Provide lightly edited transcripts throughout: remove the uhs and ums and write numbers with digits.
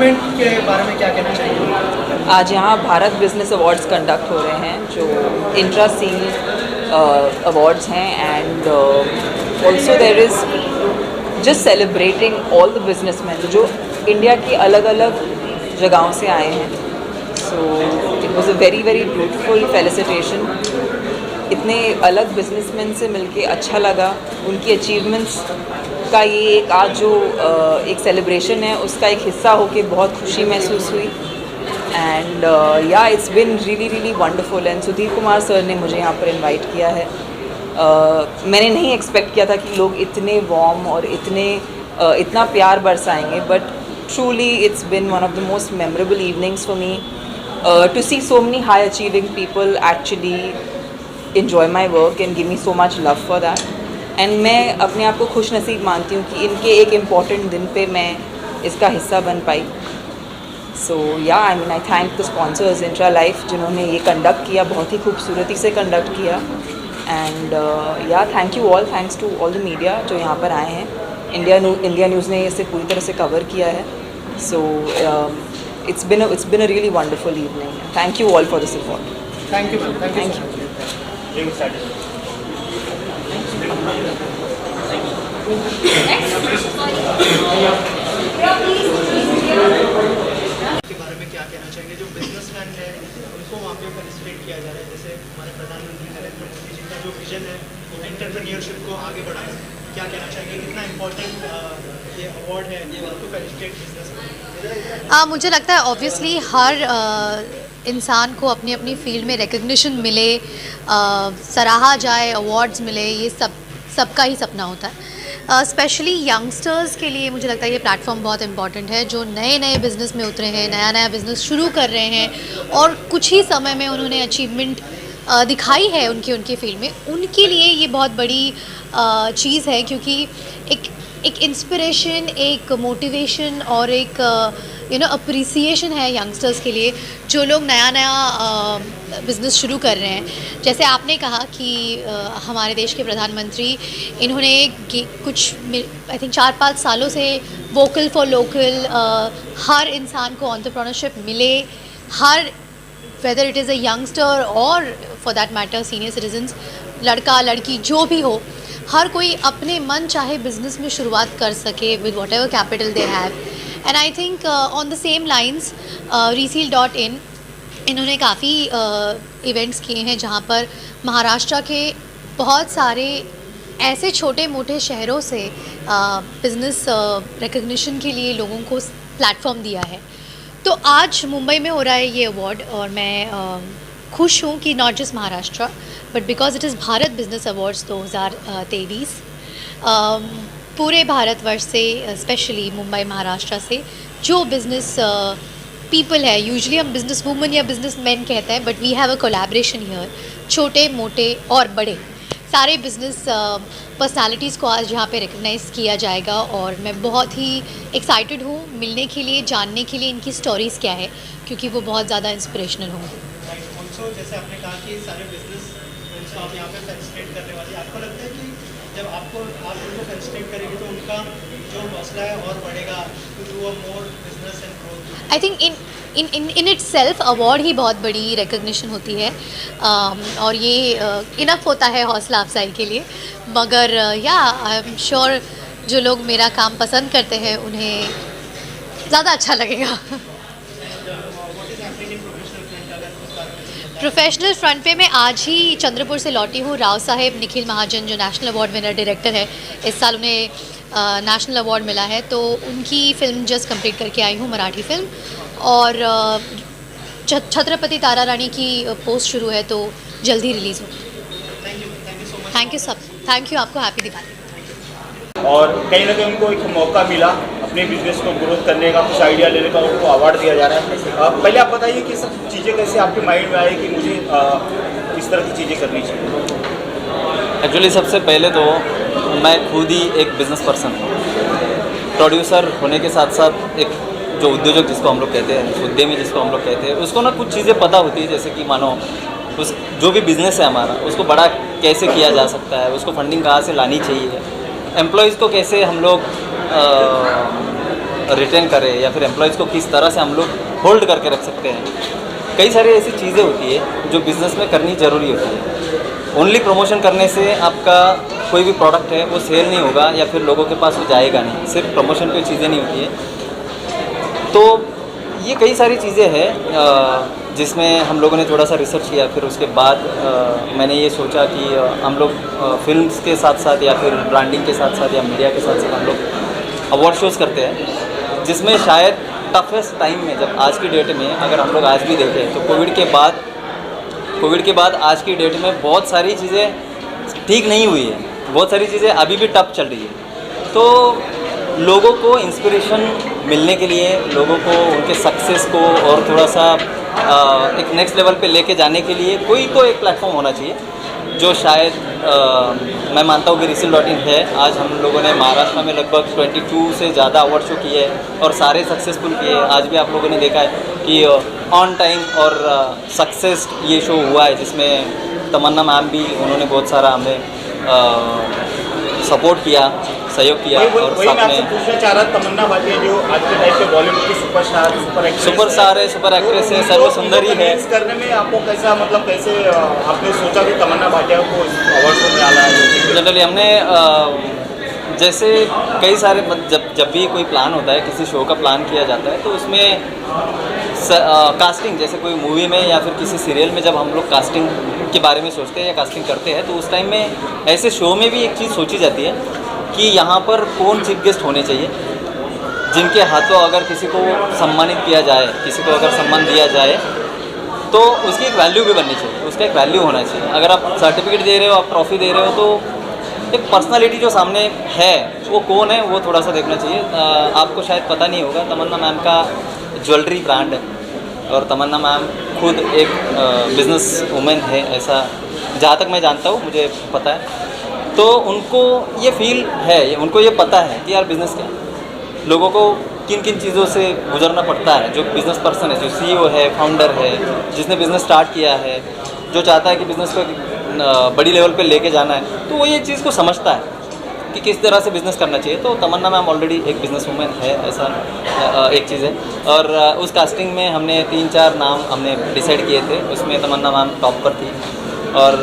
Event के बारे में क्या कहना चाहिए? आज यहाँ भारत बिजनेस अवार्ड्स कंडक्ट हो रहे हैं जो इंट्रा सील अवार्ड्स हैं and also there is just celebrating all the businessman जो इंडिया की अलग अलग जगहों से आए हैं. So it was a very very beautiful felicitation. इतने अलग बिजनेसमैन से मिलके अच्छा लगा. उनकी अचीवमेंट्स का ये एक आज जो एक सेलिब्रेशन है उसका एक हिस्सा होके बहुत खुशी महसूस हुई. एंड या it's been really really wonderful. And Sudhir Kumar sir ने मुझे यहाँ पर इनवाइट किया है. मैंने नहीं एक्सपेक्ट किया था कि लोग इतने वार्म और इतना प्यार बरसाएंगे. But truly it's been one of the most memorable evenings for me to see so many high achieving people actually enjoy my work and give me so much love for that. And मैं अपने आप को खुश नसीब मानती हूँ कि इनके एक इम्पॉर्टेंट दिन पे मैं इसका हिस्सा बन पाई. सो या I mean I thank the sponsors intra life जिन्होंने ये कंडक्ट किया, बहुत ही खूबसूरती से कंडक्ट किया. एंड या thank you all, thanks to all the media जो यहाँ पर आए हैं. इंडिया न्यूज़ ने इसे पूरी तरह से कवर किया है. So it's been a really wonderful evening. Thank you all for the support. Thank you ma'am. Thank you. के बारे में क्या कहना चाहेंगे जो बिजनेसमैन है उनको वहाँ पे फेलिसिटेट किया जा रहा है, जैसे हमारे प्रधानमंत्री नरेंद्र मोदी जी का जो विजन है एंटरप्रेन्योरशिप को आगे बढ़ाएं, क्या कहना चाहेंगे? कितना इम्पोर्टेंट ये अवार्ड है ये उनको फेलिसिटेट बिजनेस? मुझे लगता है ऑब्वियसली हर इंसान को अपनी अपनी फील्ड में रिकग्निशन मिले, सराहा जाए, अवार्ड्स मिले, ये सबका ही सपना होता है. स्पेशली यंगस्टर्स के लिए मुझे लगता है ये प्लेटफॉर्म बहुत इंपॉर्टेंट है जो नए नए बिज़नेस में उतरे हैं, नया बिज़नेस शुरू कर रहे हैं और कुछ ही समय में उन्होंने अचीवमेंट दिखाई है उनकी फील्ड में. उनके लिए ये बहुत बड़ी चीज़ है क्योंकि एक इंस्पिरेशन, एक मोटिवेशन और एक अप्रिसिएशन है यंगस्टर्स के लिए जो लोग नया बिज़नेस शुरू कर रहे हैं. जैसे आपने कहा कि हमारे देश के प्रधानमंत्री इन्होंने कुछ आई थिंक 4-5 सालों से वोकल फॉर लोकल, हर इंसान को एंटरप्रेन्योरशिप मिले, हर whether it is a youngster और for that matter senior citizens, लड़का लड़की जो भी हो, हर कोई अपने मन चाहे बिज़नेस में शुरुआत कर सके with what ever capital they have. And I think on the same lines reseal.in इन्होंने काफ़ी इवेंट्स किए हैं जहाँ पर महाराष्ट्र के बहुत सारे ऐसे छोटे मोटे शहरों से बिज़नेस रिकग्निशन के लिए लोगों को प्लेटफॉर्म दिया है. तो आज मुंबई में हो रहा है ये अवार्ड और मैं खुश हूँ कि not just Maharashtra but because it is Bharat business awards 2023 पूरे भारतवर्ष से, स्पेशली मुंबई महाराष्ट्र से जो बिज़नेस पीपल है, यूजुअली हम बिज़नेस वूमन या बिज़नेस मैन कहते हैं but we have a collaboration here. छोटे मोटे और बड़े सारे बिज़नेस पर्सनालिटीज़ को आज यहाँ पे रिकग्नाइज़ किया जाएगा और मैं बहुत ही एक्साइटेड हूँ मिलने के लिए, जानने के लिए इनकी स्टोरीज़ क्या है क्योंकि वो बहुत ज़्यादा इंस्पिरेशनल होंगी. ऑल्सो जैसे आपने कहा कि सारे बिजनेस उनको आप यहाँ पे फेलिसिटेट करने वाली, आपको लगता है कि जब आप उनको फेलिसिटेट करेंगे तो उनका जो हौसला है और बढ़ेगा to do a more business and growth? I think in itself award ही बहुत बड़ी रिकग्निशन होती है और ये इनफ होता है हौसला अफजाई के लिए. मगर या आई एम श्योर जो लोग मेरा काम पसंद करते हैं उन्हें ज़्यादा अच्छा लगेगा. प्रोफेशनल फ्रंट पे मैं आज ही चंद्रपुर से लौटी हूँ. राव साहेब निखिल महाजन जो नेशनल अवार्ड विनर डायरेक्टर है, इस साल उन्हें नेशनल अवार्ड मिला है, तो उनकी फ़िल्म जस्ट कंप्लीट करके आई हूँ, मराठी फ़िल्म. और छत्रपति तारा रानी की पोस्ट शुरू है तो जल्दी रिलीज़ होगी. थैंक यू आपको. हैप्पी दिवाली. और कहीं ना कहीं उनको एक मौका मिला अपने बिजनेस को ग्रोथ करने का, कुछ आइडिया लेने का, उनको अवार्ड दिया जा रहा है. पहले आप बताइए कि सब चीज़ें कैसे आपके माइंड में आई कि मुझे इस तरह की चीज़ें करनी चाहिए? एक्चुअली सबसे पहले तो मैं खुद ही एक बिज़नेस पर्सन हूँ. प्रोड्यूसर होने के साथ साथ एक जो उद्योजक जिसको हम लोग कहते हैं, उद्यमी जिसको हम लोग कहते हैं, उसको ना कुछ चीज़ें पता होती है. जैसे कि मानो उस जो भी बिज़नेस है हमारा उसको बड़ा कैसे किया जा सकता है, उसको फंडिंग कहाँ से लानी चाहिए, एम्प्लॉयज़ को कैसे हम लोग रिटेन करें या फिर एम्प्लॉयज़ को किस तरह से हम लोग होल्ड करके रख सकते हैं। कई सारी ऐसी चीज़ें होती है जो बिज़नेस में करनी ज़रूरी होती है। ओनली प्रमोशन करने से आपका कोई भी प्रोडक्ट है वो सेल नहीं होगा या फिर लोगों के पास वो जाएगा नहीं। सिर्फ प्रमोशन पे चीज़ें नहीं होती है। तो ये कई सारी चीज़ें हैं जिसमें हम लोगों ने थोड़ा सा रिसर्च किया। फिर उसके बाद मैंने ये सोचा कि हम लोग फिल्म्स के साथ साथ या फिर ब्रांडिंग के साथ साथ या मीडिया के साथ साथ हम लोग अवार्ड शोज़ करते हैं, जिसमें शायद टफेस्ट टाइम में, जब आज की डेट में अगर हम लोग आज भी देखें तो कोविड के बाद आज की डेट में बहुत सारी चीज़ें ठीक नहीं हुई है, बहुत सारी चीज़ें अभी भी टफ चल रही है। तो लोगों को इंस्पिरेशन मिलने के लिए, लोगों को उनके सक्सेस को और थोड़ा सा एक नेक्स्ट लेवल पे लेके जाने के लिए कोई तो एक प्लेटफॉर्म होना चाहिए, जो शायद मैं मानता हूँ कि Resil.in है। आज हम लोगों ने महाराष्ट्र में लगभग 22 से ज़्यादा अवार्ड शो किए हैं और सारे सक्सेसफुल किए हैं। आज भी आप लोगों ने देखा है कि ऑन टाइम और सक्सेस ये शो हुआ है, जिसमें तमन्ना मैम भी, उन्होंने बहुत सारा हमें सपोर्ट किया, सहयोग किया। और वही मैं साथ आपसे में पूछना चाह रहा था, तमन्ना भाटिया जो आज के टाइम पे बॉलीवुड की सुपरस्टार है, सुपर एक्ट्रेस है, सर्व सुंदरी है। convince करने में आपको कैसा, मतलब कैसे आपने सोचा कि तमन्ना भाटिया को अवार्ड शो में आना है? जनरली हमने जैसे कई सारे जब भी कोई प्लान होता है, किसी शो का प्लान किया जाता है, तो उसमें कास्टिंग, जैसे कोई मूवी में या फिर किसी सीरियल में जब हम लोग कास्टिंग के बारे में सोचते हैं या कास्टिंग करते हैं, तो उस टाइम में ऐसे शो में भी एक चीज़ सोची जाती है कि यहाँ पर कौन चीफ गेस्ट होने चाहिए, जिनके हाथों अगर किसी को सम्मानित किया जाए, किसी को अगर सम्मान दिया जाए, तो उसकी एक वैल्यू भी बननी चाहिए, उसका एक वैल्यू होना चाहिए। अगर आप सर्टिफिकेट दे रहे हो, आप ट्रॉफी दे रहे हो, तो एक पर्सनालिटी जो सामने है वो कौन है वो थोड़ा सा देखना चाहिए। आपको शायद पता नहीं होगा, तमन्ना मैम का ज्वेलरी ब्रांड है और तमन्ना मैम खुद एक बिजनेस वुमेन है, ऐसा जहाँ तक मैं जानता हूँ, मुझे पता है। तो उनको ये फील है, उनको ये पता है कि यार बिज़नेस क्या है, लोगों को किन किन चीज़ों से गुजरना पड़ता है। जो बिज़नेस पर्सन है, जो CEO है, फाउंडर है, जिसने बिज़नेस स्टार्ट किया है, जो चाहता है कि बिज़नेस को बड़ी लेवल पे लेके जाना है, तो वो ये चीज़ को समझता है कि किस तरह से बिज़नेस करना चाहिए। तो तमन्ना मैम ऑलरेडी एक बिज़नेस वूमेन है, ऐसा एक चीज़ है। और उस कास्टिंग में हमने 3-4 नाम हमने डिसाइड किए थे, उसमें तमन्ना मैम टॉप पर थी। और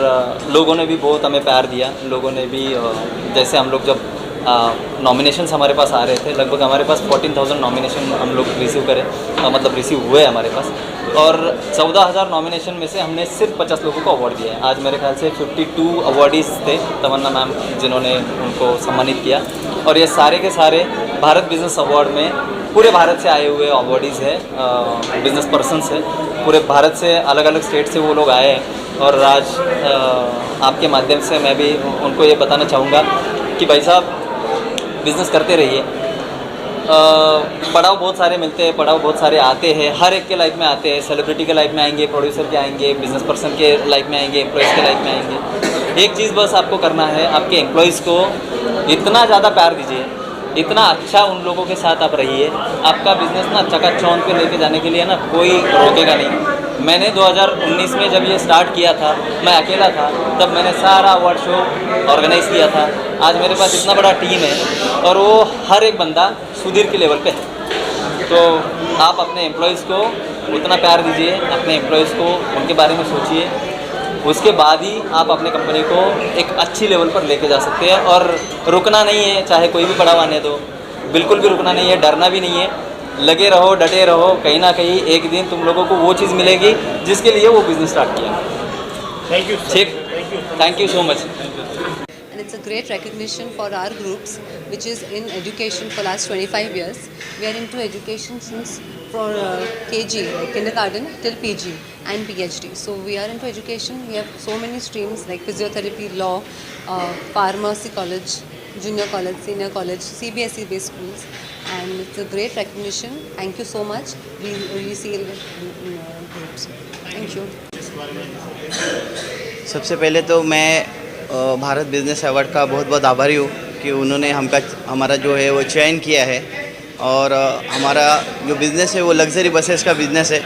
लोगों ने भी बहुत हमें प्यार दिया। लोगों ने भी जैसे हम लोग जब नॉमिनेशंस हमारे पास आ रहे थे, लगभग हमारे पास 14,000 नॉमिनेशन हम लोग रिसीव करें, मतलब रिसीव हुए हमारे पास। और 14,000 नॉमिनेशन में से हमने सिर्फ 50 लोगों को अवार्ड दिया है। आज मेरे ख्याल से 52 अवार्डीज़ थे तमन्ना मैम जिन्होंने उनको सम्मानित किया। और ये सारे के सारे भारत बिजनेस अवार्ड में पूरे भारत से आए हुए अवार्डीज़ है, बिजनेस पर्सनस है, पूरे भारत से, अलग अलग स्टेट से वो लोग आए हैं। और आज आपके माध्यम से मैं भी उनको ये बताना चाहूँगा कि भाई साहब, बिज़नेस करते रहिए। पड़ाव बहुत सारे मिलते हैं, पड़ाव बहुत सारे आते हैं, हर एक के लाइफ में आते हैं। सेलिब्रिटी के लाइफ में आएंगे, प्रोड्यूसर के आएंगे, बिजनेस पर्सन के लाइफ में आएंगे, एम्प्लॉयज़ के लाइफ में आएंगे। एक चीज़ बस आपको करना है, आपके एम्प्लॉयज़ को इतना ज़्यादा प्यार दीजिए, इतना अच्छा उन लोगों के साथ आप रहिए। आपका बिज़नेस ना चकाचौंध पे लेके जाने के लिए ना कोई रोकेगा नहीं। मैंने 2019 में जब ये स्टार्ट किया था, मैं अकेला था, तब मैंने सारा अवार्ड शो ऑर्गेनाइज़ किया था। आज मेरे पास इतना बड़ा टीम है और वो हर एक बंदा सुधीर के लेवल पे है। तो आप अपने एम्प्लॉयज़ को उतना प्यार दीजिए, अपने एम्प्लॉयज़ को उनके बारे में सोचिए, उसके बाद ही आप अपने कंपनी को एक अच्छी लेवल पर लेके जा सकते हैं। और रुकना नहीं है, चाहे कोई भी पड़ाव आने दो, बिल्कुल भी रुकना नहीं है, डरना भी नहीं है। लगे रहो, डटे रहो, कहीं ना कहीं एक दिन तुम लोगों को वो चीज़ मिलेगी जिसके लिए वो बिज़नेस स्टार्ट किया। Thank you. ठीक, thank you so much. And it's a great recognition for our groups, which is in education for last 25 years. We are into education since for KG, like kindergarten till PG and PhD. So we are into education. We have so many streams like physiotherapy, law, pharmacy college, junior college, senior college, CBSE based schools. And it's a great recognition. Thank you so much. We see groups. Thank you. सबसे पहले तो मैं Bharat business award का बहुत बहुत आभारी हूँ कि उन्होंने हमारा जो है वो चयन किया है। और हमारा जो बिज़नेस है वो लग्जरी बसेस का बिज़नेस है।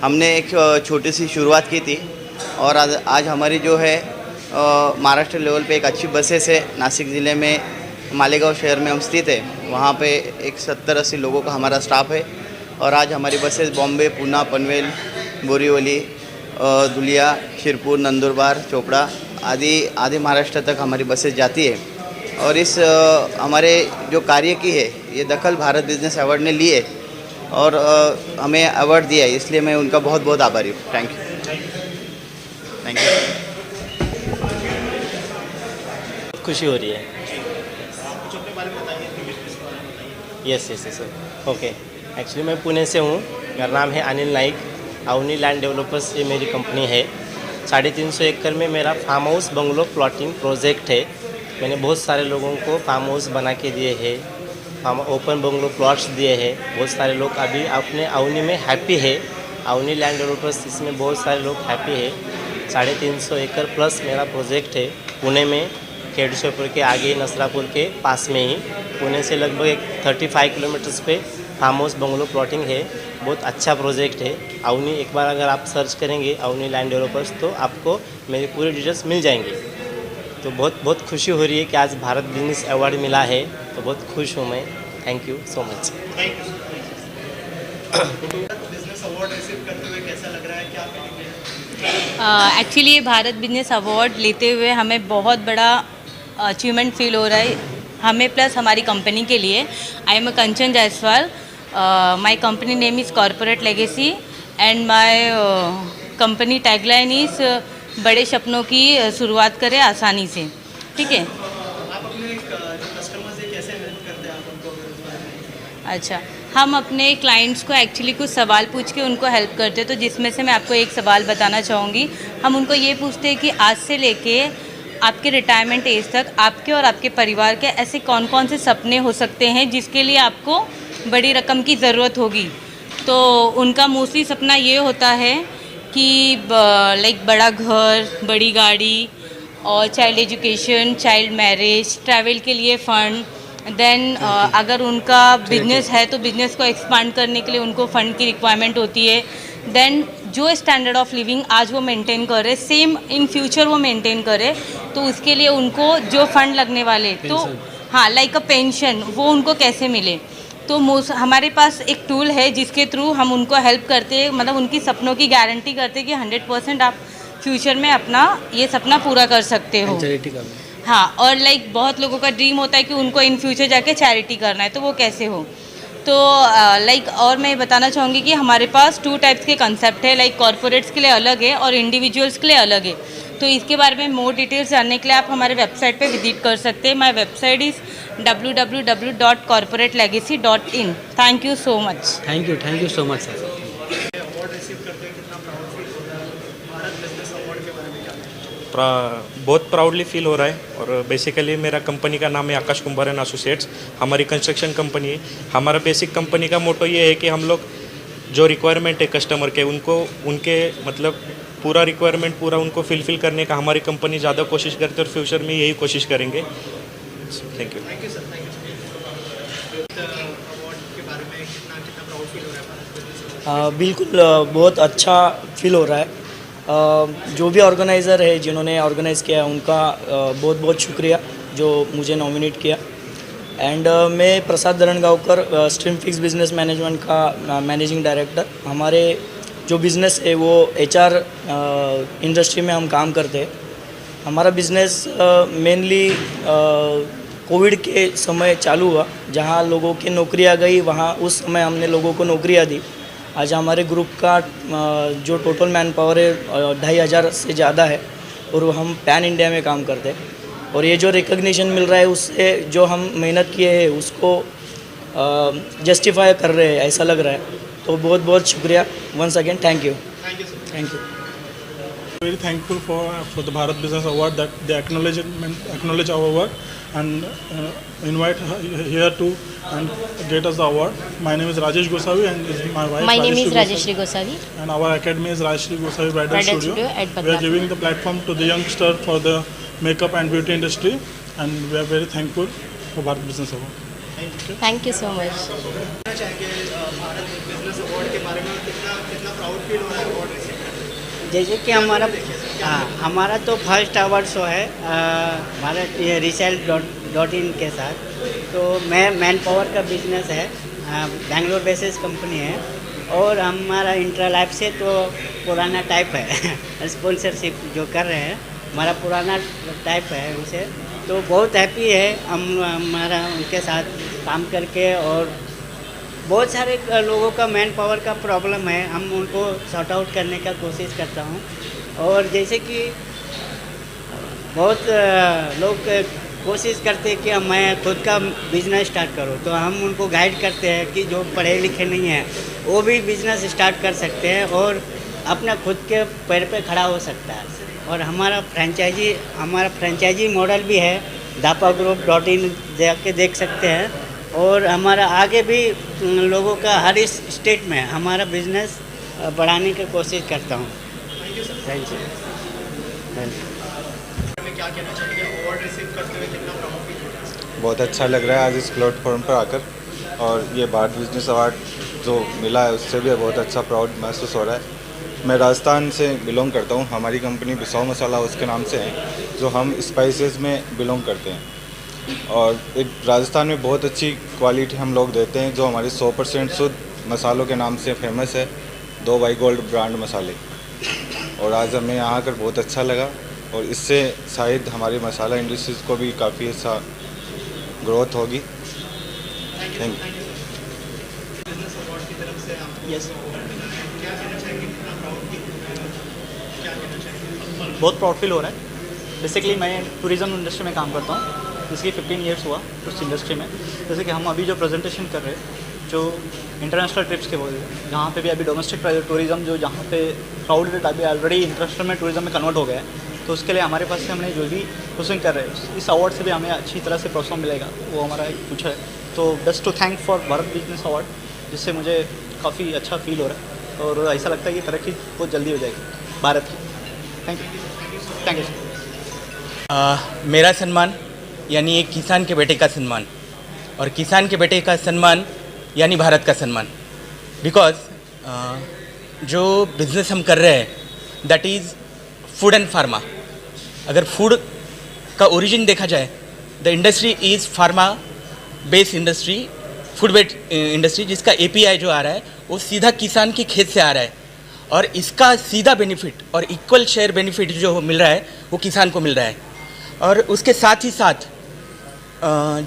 हमने एक छोटी सी शुरुआत की थी और आज हमारी जो है महाराष्ट्र लेवल पे एक अच्छी बसेस है। नासिक ज़िले में मालेगांव शहर में हम स्थित है, वहाँ पे एक 70-80 लोगों का हमारा स्टाफ है। और आज हमारी बसेस बॉम्बे, पूना, पनवेल, बोरीवली, धुलिया, शिरपुर, नंदुरबार, चोपड़ा आदि महाराष्ट्र तक हमारी बसेस जाती है। और इस हमारे जो कार्य की है ये दखल भारत बिजनेस अवार्ड ने ली है और हमें अवार्ड दिया है, इसलिए मैं उनका बहुत बहुत आभारी हूँ। Thank you. खुशी हो रही है। Yes okay. एक्चुअली मैं पुणे से हूँ, मेरा नाम है अनिल नाइक। अवनी लैंड डेवलपर्स ये मेरी कंपनी है। 350 एकड़ में मेरा farm house bungalow plotting project है। मैंने बहुत सारे लोगों को फार्म हाउस बना के दिए हैं, ओपन बंगलो प्लॉट्स दिए हैं। बहुत सारे लोग अभी अपने अवनी में हैप्पी है। अवनी लैंड डेवलपर्स इसमें बहुत सारे लोग हैप्पी है। 350 एकड़ प्लस मेरा प्रोजेक्ट है पुणे में, केडशेपुर के आगे नसरापुर के पास में ही। पुणे से लगभग 35 किलोमीटर्स पे फार्म हाउस बंगलो प्लॉटिंग है। बहुत अच्छा प्रोजेक्ट है अवनी। एक बार अगर आप सर्च करेंगे अवनी लैंड डेवलपर्स तो आपको मेरी पूरी डिटेल्स मिल जाएंगी। तो बहुत खुशी हो रही है कि आज भारत बिजनेस अवार्ड मिला है, तो बहुत खुश हूँ मैं। Thank you so much. Business award receive करते हुए कैसा लग रहा है, क्या फीलिंग है? एक्चुअली ये भारत बिजनेस अवार्ड लेते हुए हमें बहुत बड़ा अचीवमेंट फील हो रहा है, हमें प्लस हमारी कंपनी के लिए। I am Kanchan Jaiswal. My company name is corporate legacy and my company tagline is बड़े सपनों की शुरुआत करें आसानी से। ठीक है। आप अपने जो कस्टमर्स है कैसे हेल्प करते हैं आप उनको इस बारे में? अच्छा, हम अपने क्लाइंट्स को एक्चुअली कुछ सवाल पूछ के उनको हेल्प करते हैं। तो जिसमें से मैं आपको एक सवाल बताना चाहूँगी। हम उनको ये पूछते हैं कि आज से लेके आपके रिटायरमेंट एज तक आपके और आपके परिवार के ऐसे कौन कौन से सपने हो सकते हैं जिसके लिए आपको बड़ी रकम की ज़रूरत होगी। तो उनका मोस्टली सपना ये होता है कि लाइक बड़ा घर, बड़ी गाड़ी और child education, child marriage, travel के लिए फ़ंड। देन अगर उनका बिजनेस है तो बिजनेस को एक्सपांड करने के लिए उनको फ़ंड की रिक्वायरमेंट होती है। देन जो स्टैंडर्ड ऑफ लिविंग आज वो मेंटेन करे सेम इन फ्यूचर वो मेंटेन करे, तो उसके लिए उनको जो फंड लगने वाले तो हाँ लाइक अ पेंशन वो उनको कैसे मिले। तो हमारे पास एक टूल है जिसके थ्रू हम उनको हेल्प करते हैं, मतलब उनकी सपनों की गारंटी करते हैं कि 100% आप फ्यूचर में अपना ये सपना पूरा कर सकते हो। हाँ, और लाइक बहुत लोगों का ड्रीम होता है कि उनको इन फ्यूचर जाके चैरिटी करना है, तो वो कैसे हो। तो लाइक और मैं बताना चाहूँगी कि हमारे पास 2 टाइप्स के कंसेप्ट है, लाइक कॉर्पोरेट्स के लिए अलग है और इंडिविजुअल्स के लिए अलग है। तो इसके बारे में मोर डिटेल्स जानने के लिए आप हमारे वेबसाइट पे विजिट कर सकते हैं। My website is www.corporatelegacy.in। Thank you so much. Thank you so much sir. Award receive करते हुए कितना प्राउड फील हो रहा है? भारत बिजनेस अवार्ड के बारे में क्या? बहुत प्राउडली फील हो रहा है। और बेसिकली मेरा कंपनी का नाम है आकाश कुंभार एंड एसोसिएट्स। हमारी कंस्ट्रक्शन कंपनी है। हमारा बेसिक कंपनी का मोटो ये है कि हम लोग जो रिक्वायरमेंट है कस्टमर के उनको उनके मतलब पूरा रिक्वायरमेंट पूरा उनको फिलफिल करने का हमारी कंपनी ज़्यादा कोशिश करती है और फ्यूचर में यही कोशिश करेंगे। Thank you. Thank you sir, thank you. Award के बारे में कितना प्राउड फील हो रहा है भारत बिजनेस? बिल्कुल बहुत अच्छा फील हो रहा है। जो भी ऑर्गेनाइज़र है जिन्होंने ऑर्गेनाइज़ किया उनका बहुत बहुत शुक्रिया जो मुझे नॉमिनेट किया। एंड मैं प्रसाद धरणगांवकर, स्ट्रीम फिक्स बिजनेस मैनेजमेंट का मैनेजिंग डायरेक्टर। हमारे जो बिज़नेस है वो HR इंडस्ट्री में हम काम करते हैं। हमारा बिज़नेस मेनली कोविड के समय चालू हुआ, जहाँ लोगों की नौकरियाँ गई वहाँ उस समय हमने लोगों को नौकरियाँ दी। आज हमारे ग्रुप का जो टोटल मैन पावर है 2500 से ज़्यादा है और हम पैन इंडिया में काम करते हैं। और ये जो रिकग्निशन मिल रहा है उससे जो हम मेहनत किए हैं उसको जस्टिफाई कर रहे हैं ऐसा लग रहा है। तो बहुत बहुत शुक्रिया once again. Thank you. Thank you. Very thankful for the Bharat Business Award that they acknowledge our work and invite here to and get us the award. My name is Rajesh Gosavi and this is my wife. My name is Rajeshri Gosavi. And our academy is Rajeshri Gosavi Bridal Studio. At We are Badlapur. giving the platform to the youngster for the makeup and beauty industry, and we are very thankful for Bharat Business Award. Thank you so much. कहना चाहेंगे Bharat business award के बारे में, कितना proud feel हो रहा है award receive करते हुए? जैसे कि हमारा तो फर्स्ट अवार्ड शो है भारत ये .in के साथ। तो मैं मैन पावर का बिजनेस है, बेंगलोर बेसिस कंपनी है, और हमारा इंट्रा लाइफ से तो पुराना टाइप है स्पॉन्सरशिप जो कर रहे हैं, हमारा पुराना टाइप है उनसे। तो बहुत हैप्पी है हमारा उनके साथ काम करके। और बहुत सारे लोगों का मैन पावर का प्रॉब्लम है, हम उनको सॉर्ट आउट करने का कोशिश करता हूँ। और जैसे कि बहुत लोग कोशिश करते हैं कि मैं खुद का बिज़नेस स्टार्ट करूँ, तो हम उनको गाइड करते हैं कि जो पढ़े लिखे नहीं हैं वो भी बिज़नेस स्टार्ट कर सकते हैं और अपना खुद के पैर पे खड़ा हो सकता है। और हमारा फ्रेंचाइजी मॉडल भी है, dapagroup.in जाके देख सकते हैं। और हमारा आगे भी लोगों का हर इस स्टेट में हमारा बिज़नेस बढ़ाने की कोशिश करता हूँ। Thank you. क्या कहना चाहिए, अवार्ड रिसीव करते हुए कितना प्राउड फील हो रहा है? बहुत अच्छा लग रहा है आज इस प्लेटफॉर्म पर आकर, और ये भारत बिजनेस अवार्ड जो मिला है उससे भी बहुत अच्छा प्राउड महसूस हो रहा है। मैं राजस्थान से बिलोंग करता हूँ, हमारी कंपनी बिसाऊ मसाला उसके नाम से है, जो हम स्पाइसेस में बिलोंग करते हैं। और एक राजस्थान में बहुत अच्छी क्वालिटी हम लोग देते हैं, जो हमारे 100% शुद्ध मसालों के नाम से फेमस है, 2 बाई गोल्ड ब्रांड मसाले। और आज हमें यहाँ आकर बहुत अच्छा लगा, और इससे शायद हमारी मसाला इंडस्ट्रीज़ को भी काफ़ी अच्छा ग्रोथ होगी। Thank you. यस, क्या कहना चाहेंगे, कितना प्राउड फील हो रहा है? क्या कहना चाहेंगे? बहुत प्राउड फील हो रहा है। बेसिकली मैं टूरिज़्म इंडस्ट्री में काम करता हूँ, जिसकी 15 ईयर्स हुआ उस इंडस्ट्री में। जैसे कि हम अभी जो प्रेजेंटेशन कर रहे हैं, जो इंटरनेशनल ट्रिप्स के बोल रहे हैं, जहाँ पे भी अभी डोमेस्टिक टूरिज़्म जो जहाँ पे क्राउडेड अभी ऑलरेडी इंटरनेशनल में टूरिज़्म में कन्वर्ट हो गया है, तो उसके लिए हमारे पास से हमने जो भी प्रोसेसिंग कर रहे हैं, इस अवार्ड से भी हमें अच्छी तरह से प्रोत्साहन मिलेगा, वो हमारा एक कुछ है। तो best to thank for Bharat business award, जिससे मुझे काफ़ी अच्छा फील हो रहा है और ऐसा लगता है कि तरक्की बहुत जल्दी हो जाएगी भारत की। Thank you. मेरा सम्मान यानी एक किसान के बेटे का सम्मान, और किसान के बेटे का सम्मान यानी भारत का सम्मान। बिकॉज जो बिज़नेस हम कर रहे हैं that is food and pharma. अगर फूड का ओरिजिन देखा जाए, the industry is pharma based industry, food based industry, जिसका API जो आ रहा है वो सीधा किसान की खेत से आ रहा है, और इसका सीधा बेनिफिट और इक्वल शेयर बेनिफिट जो मिल रहा है वो किसान को मिल रहा है। और उसके साथ ही साथ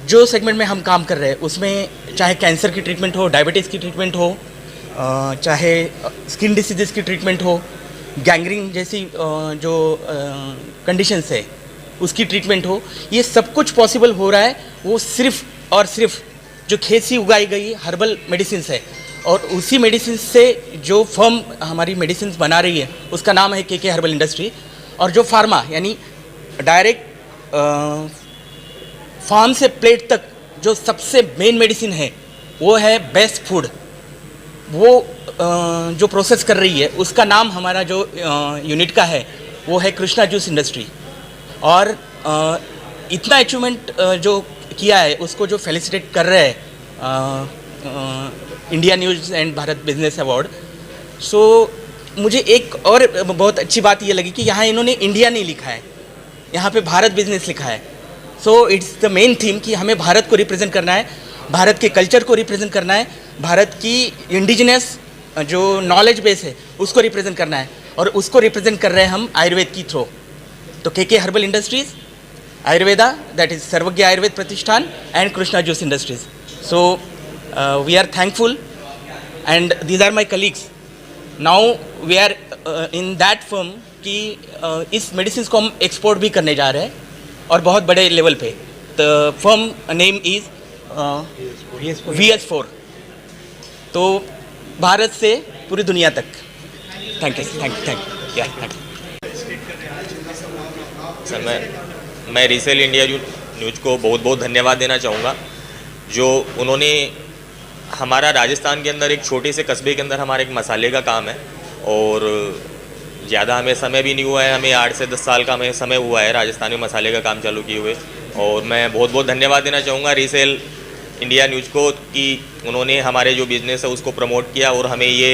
जो सेगमेंट में हम काम कर रहे हैं उसमें चाहे कैंसर की ट्रीटमेंट हो, डायबिटीज़ की ट्रीटमेंट हो, चाहे स्किन डिसीजेस की ट्रीटमेंट हो, गैंग्रीन जैसी जो कंडीशंस है उसकी ट्रीटमेंट हो, ये सब कुछ पॉसिबल हो रहा है वो सिर्फ और सिर्फ जो खेत से उगाई गई हर्बल मेडिसिन है। और उसी मेडिसिन से जो फर्म हमारी मेडिसिन बना रही है उसका नाम है KK हर्बल इंडस्ट्री। और जो फार्मा यानी डायरेक्ट फार्म से प्लेट तक जो सबसे मेन मेडिसिन है वो है बेस्ट फूड, वो जो प्रोसेस कर रही है उसका नाम हमारा जो यूनिट का है वो है कृष्णा जूस इंडस्ट्री। और इतना अचीवमेंट जो किया है उसको जो फेलिसिटेट कर रहे हैं India news and Bharat business award. So मुझे एक और बहुत अच्छी बात ये लगी कि यहाँ इन्होंने इंडिया नहीं लिखा है, यहाँ पे भारत बिजनेस लिखा है। So it's the main theme कि हमें भारत को रिप्रेजेंट करना है, भारत के कल्चर को रिप्रेजेंट करना है, भारत की इंडिजिनस जो नॉलेज बेस है उसको रिप्रेजेंट करना है, और उसको रिप्रेजेंट कर रहे हैं हम आयुर्वेद की थ्रो। तो KK herbal industries, Ayurveda that is Sarvagya Ayurved Pratishthan and Krishna juice industries. So we are thankful and these are my colleagues. Now we are in that firm कि इस मेडिसिन को हम एक्सपोर्ट भी करने जा रहे हैं और बहुत बड़े लेवल पे। The firm name is VS4। तो भारत से पूरी दुनिया तक। Thank you sir. मैं रीसेल इंडिया न्यूज़ को बहुत बहुत धन्यवाद देना चाहूँगा, जो उन्होंने हमारा राजस्थान के अंदर एक छोटे से कस्बे के अंदर हमारे एक मसाले का काम है, और ज़्यादा हमें समय भी नहीं हुआ है, हमें 8 से 10 साल का हमें समय हुआ है राजस्थान में मसाले का काम चालू किए हुए। और मैं बहुत बहुत धन्यवाद देना चाहूँगा रीसेल इंडिया न्यूज़ को कि उन्होंने हमारे जो बिज़नेस है उसको प्रमोट किया और हमें ये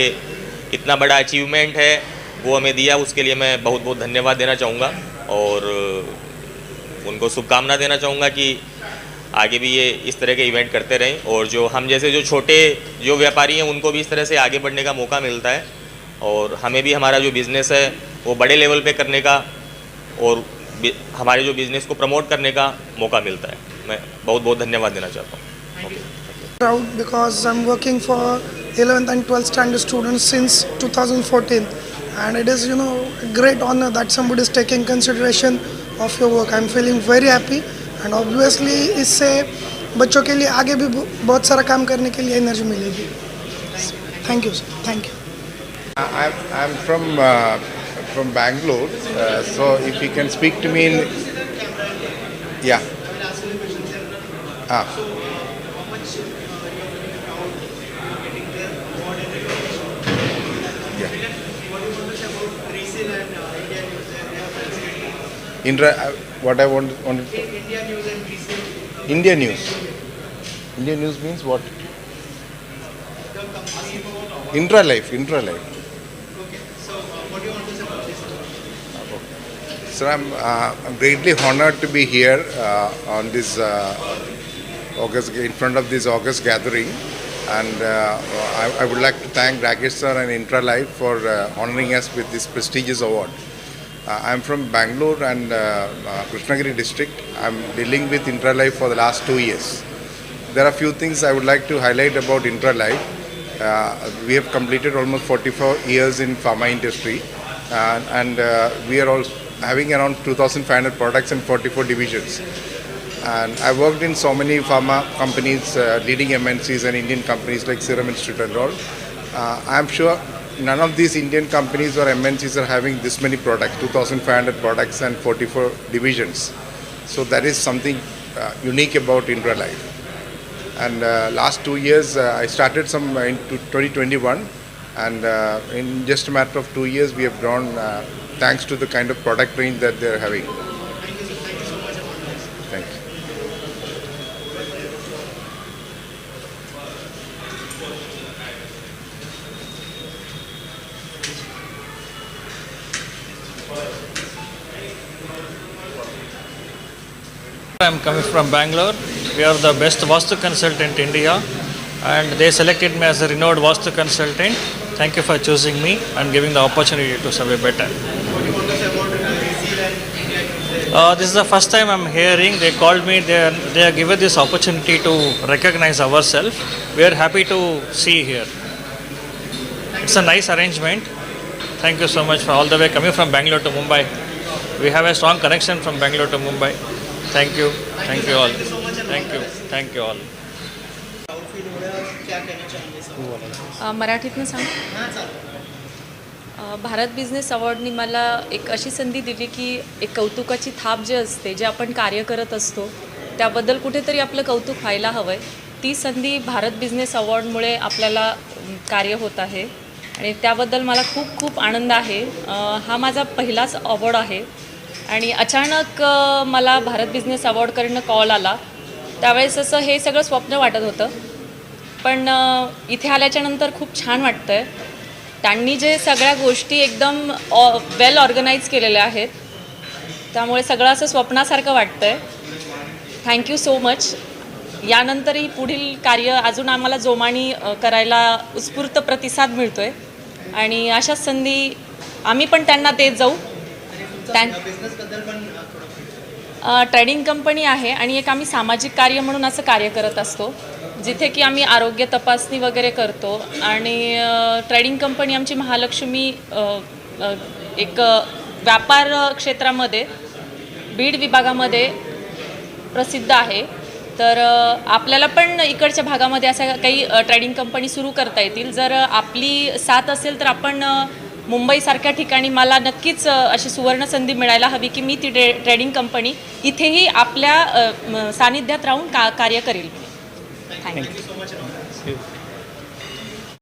इतना बड़ा अचीवमेंट है वो हमें दिया, उसके लिए मैं बहुत बहुत धन्यवाद देना चाहूँगा। और उनको शुभकामना देना चाहूँगा कि आगे भी ये इस तरह के इवेंट करते रहें, और जो हम जैसे जो छोटे जो व्यापारी हैं उनको भी इस तरह से आगे बढ़ने का मौका मिलता है, और हमें भी हमारा जो बिज़नेस है वो बड़े लेवल पे करने का और हमारे जो बिज़नेस को प्रमोट करने का मौका मिलता है। मैं बहुत बहुत धन्यवाद देना चाहता हूँ। Proud because I'm working for 11th and 12th standard students since 2014, and it is a great honor that somebody is taking consideration of your work. I'm feeling very happy, and obviously इससे बच्चों के लिए आगे भी बहुत सारा काम करने के लिए एनर्जी मिलेगी. Thank you sir. Thank you. I'm from Bangalore, so if you can speak to me in what I wanted India News. India News means what? Intralife. Sir, I'm greatly honored to be here on this August, in front of this August gathering, and I would like to thank Rakesh sir and Intralife for honoring us with this prestigious award. I'm from Bangalore and Krishnagiri district. I'm dealing with Intralife for the last 2 years. There are a few things I would like to highlight about Intralife. We have completed almost 44 years in pharma industry, and we are also having around 2,500 products and 44 divisions. And I worked in so many pharma companies, leading MNCs and Indian companies like Serum Institute and all. I'm sure none of these Indian companies or MNCs are having this many products, 2,500 products and 44 divisions. So that is something unique about Intralife. And last 2 years, I started some in 2021, and in just a matter of 2 years, we have grown thanks to the kind of product range that they are having. Thank you. I'm coming from Bangalore. We are the best Vastu consultant in India, and they selected me as a renowned Vastu consultant. Thank you for choosing me and giving the opportunity to serve better. This is the first time I'm hearing. They called me. They are given this opportunity to recognize ourselves. We are happy to see here. It's a nice arrangement. Thank you so much for all the way coming from Bangalore to Mumbai. We have a strong connection from Bangalore to Mumbai. Thank you all. Thank you all. मराठीतनं सांग. Bharat business अवॉर्डनी मला एक अशी संधी दिली की एक कौतुकाची थाप जे असते, जे आपण कार्य करत असतो त्याबद्दल कुठेतरी आपलं कौतुक व्हायला हवं आहे. ती संधी भारत बिझनेस अवॉर्डमुळे आपल्याला कार्य होत आहे, आणि त्याबद्दल मला खूप खूप आनंद आहे. हा माझा पहिलाच अवॉर्ड आहे, आणि अचानक मला भारत बिझनेस अवॉर्डकडनं कॉल आला. त्यावेळेस असं हे सगळं स्वप्न वाटत होतं, पण इथे आल्याच्यानंतर खूप छान वाटतं आहे. त्यांनी जे सगळ्या गोष्टी एकदम वेल ऑर्गनाईज केलेल्या आहेत, त्यामुळे सगळं असं स्वप्नासारखं वाटतं आहे. Thank you so much. यानंतरही पुढील कार्य अजून आम्हाला जोमाने करायला उत्स्फूर्त प्रतिसाद मिळतो आहे, आणि अशाच संधी आम्ही पण त्यांना देत जाऊ. ट्रेडिंग कंपनी आहे, आणि एक आम्ही सामाजिक कार्य म्हणून असं कार्य करत असतो, जिथे की आम्ही आरोग्य तपासणी वगैरे करतो. आणि ट्रेडिंग कंपनी आमची महालक्ष्मी एक व्यापार क्षेत्रामध्ये बीड विभागामध्ये प्रसिद्ध आहे. तर आपल्याला पण इकडच्या भागामध्ये अशा काही ट्रेडिंग कंपनी सुरू करता येतील. जर आपली साथ असेल तर आपण मुंबईसारख्या ठिकाणी मला नक्कीच अशी सुवर्ण संधी मिळायला हवी की मी ती ट्रेडिंग कंपनी इथेही आपल्या सानिध्यात राहून कार्य करेल. थँक्यू.